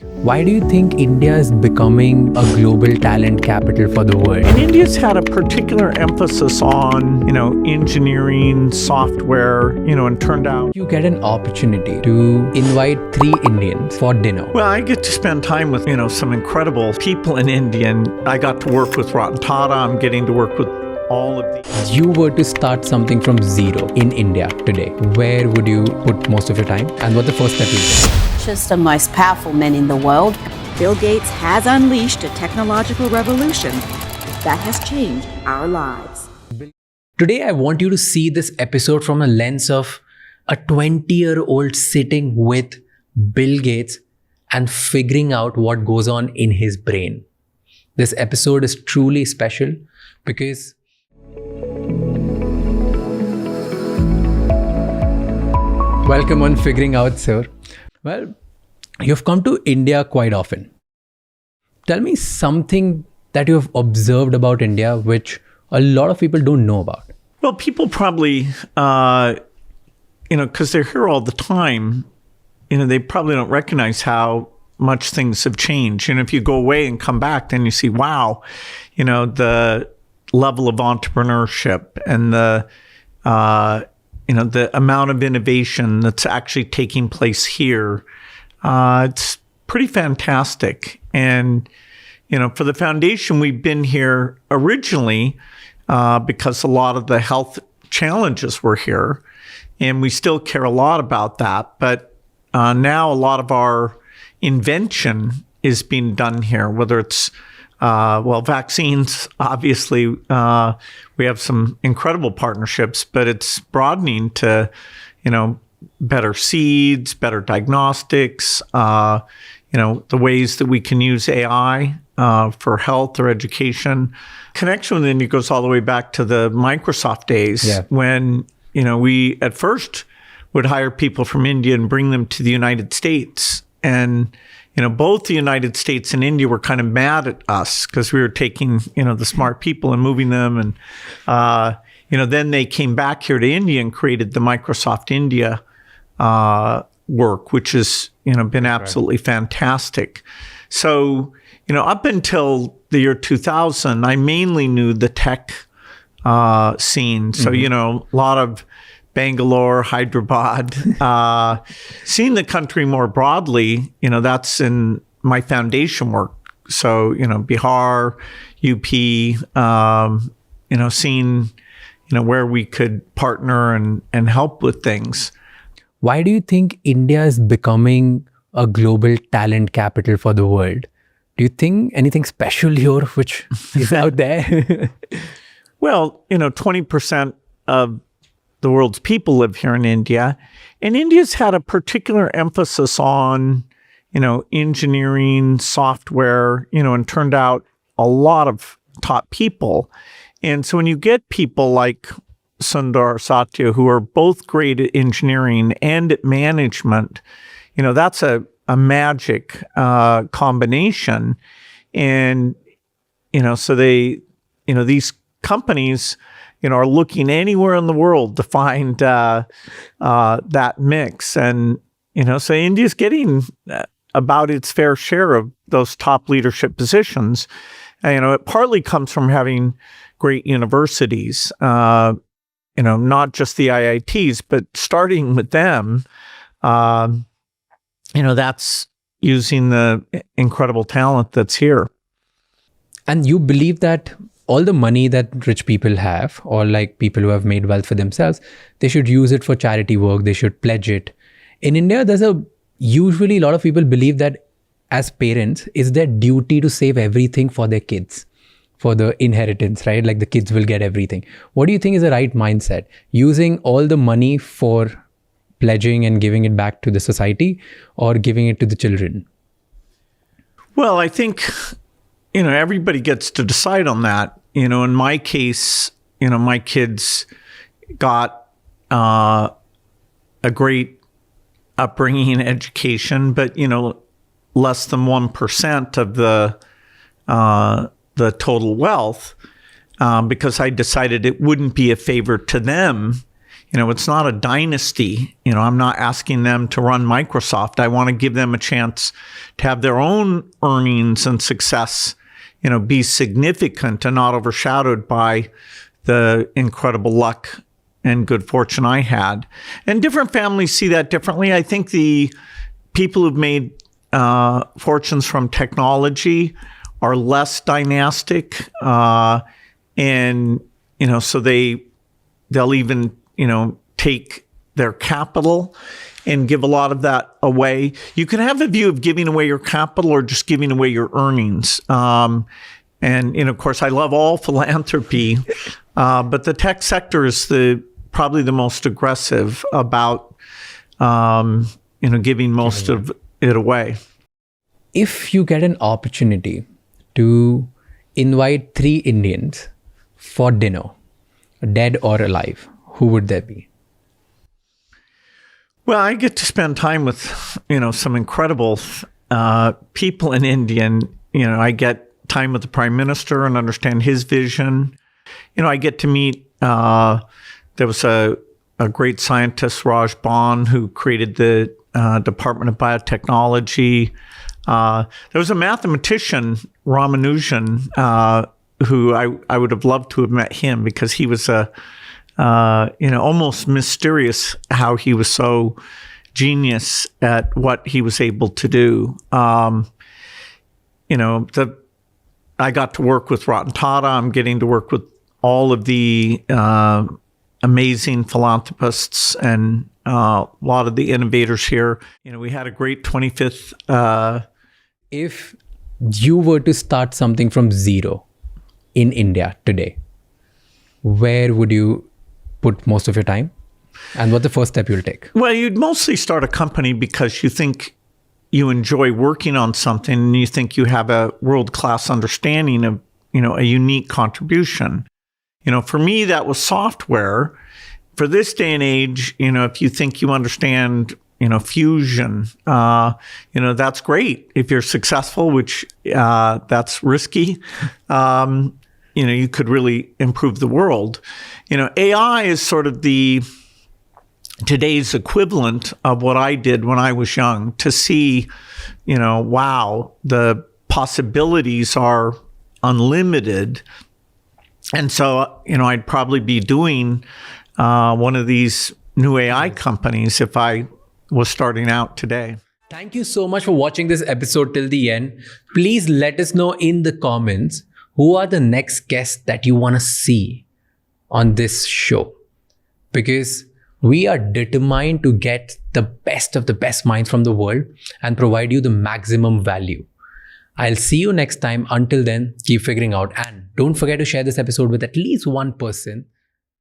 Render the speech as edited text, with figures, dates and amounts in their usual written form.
Why do you think India is becoming a global talent capital for the world? And India's had a particular emphasis on, engineering, software, and turned out. You get an opportunity to invite 3 Indians for dinner. Well, I get to spend time with, some incredible people in India. And I got to work with Ratan Tata. I'm getting to work with all of these. You were to start something from zero in India today. Where would you put most of your time? And what the first step is? The most powerful men in the world. Bill Gates has unleashed a technological revolution that has changed our lives. Today, I want you to see this episode from a lens of a 20-year-old sitting with Bill Gates and figuring out what goes on in his brain. This episode is truly special because welcome on Figuring Out, sir. Well, you've come to India quite often. Tell me something that you've observed about India which a lot of people don't know about. Well, people probably, because they're here all the time, they probably don't recognize how much things have changed. And if you go away and come back, then you see, wow, the level of entrepreneurship and the amount of innovation that's actually taking place here, it's pretty fantastic. And, for the foundation, we've been here originally because a lot of the health challenges were here, and we still care a lot about that. But now a lot of our invention is being done here, whether it's vaccines, obviously, we have some incredible partnerships, but it's broadening to, better seeds, better diagnostics, the ways that we can use AI for health or education. Connection with India goes all the way back to the Microsoft days when, we at first would hire people from India and bring them to the United States. And both the United States and India were kind of mad at us because we were taking, the smart people and moving them. And, then they came back here to India and created the Microsoft India work, which has, been absolutely fantastic. So, up until the year 2000, I mainly knew the tech scene. So, a lot of Bangalore, Hyderabad, seeing the country more broadly, that's in my foundation work. So, Bihar, UP, seeing, where we could partner and help with things. Why do you think India is becoming a global talent capital for the world? Do you think anything special here which is out there? Well, 20% of the world's people live here in India, and India's had a particular emphasis on, engineering, software, and turned out a lot of top people. And so when you get people like Sundar Satya, who are both great at engineering and at management, that's a magic combination. And, so they, these companies, are looking anywhere in the world to find that mix. And, so India's getting about its fair share of those top leadership positions. And, it partly comes from having great universities, not just the IITs, but starting with them, that's using the incredible talent that's here. And you believe that all the money that rich people have, or like people who have made wealth for themselves, they should use it for charity work. They should pledge it. In India, usually a lot of people believe that as parents, it's their duty to save everything for their kids, for the inheritance, right? Like the kids will get everything. What do you think is the right mindset? Using all the money for pledging and giving it back to the society, or giving it to the children? Well, I think, everybody gets to decide on that. In my case, my kids got a great upbringing and education, but, less than 1% of the total wealth, because I decided it wouldn't be a favor to them it's not a dynasty. I'm not asking them to run Microsoft. I want to give them a chance to have their own earnings and success, be significant and not overshadowed by the incredible luck and good fortune I had. And different families see that differently. I think the people who've made fortunes from technology are less dynastic, and so they'll even take their capital and give a lot of that away. You can have a view of giving away your capital or just giving away your earnings. And of course, I love all philanthropy, but the tech sector is probably the most aggressive about giving most of it away. If you get an opportunity to invite 3 Indians for dinner, dead or alive, who would they be? Well, I get to spend time with, some incredible people in India. And, I get time with the Prime Minister and understand his vision. I get to meet, there was a great scientist, Raj Bhan, who created the Department of Biotechnology. There was a mathematician, Ramanujan, who I would have loved to have met him, because he was almost mysterious how he was so genius at what he was able to do. I got to work with Ratan Tata. I'm getting to work with all of the amazing philanthropists and a lot of the innovators here. We had a great 25th. If you were to start something from zero in India today, where would you put most of your time? And what's the first step you'll take? Well, you'd mostly start a company because you think you enjoy working on something and you think you have a world-class understanding of, a unique contribution. For me, that was software. For this day and age, if you think you understand, fusion, that's great. If you're successful, which that's risky, you could really improve the world. AI is sort of today's equivalent of what I did when I was young, to see, wow, the possibilities are unlimited. And so, I'd probably be doing one of these new AI companies if I was starting out today. Thank you so much for watching this episode till the end. Please let us know in the comments who are the next guests that you want to see on this show, because we are determined to get the best of the best minds from the world and provide you the maximum value. I'll see you next time. Until then, keep figuring out, and don't forget to share this episode with at least one person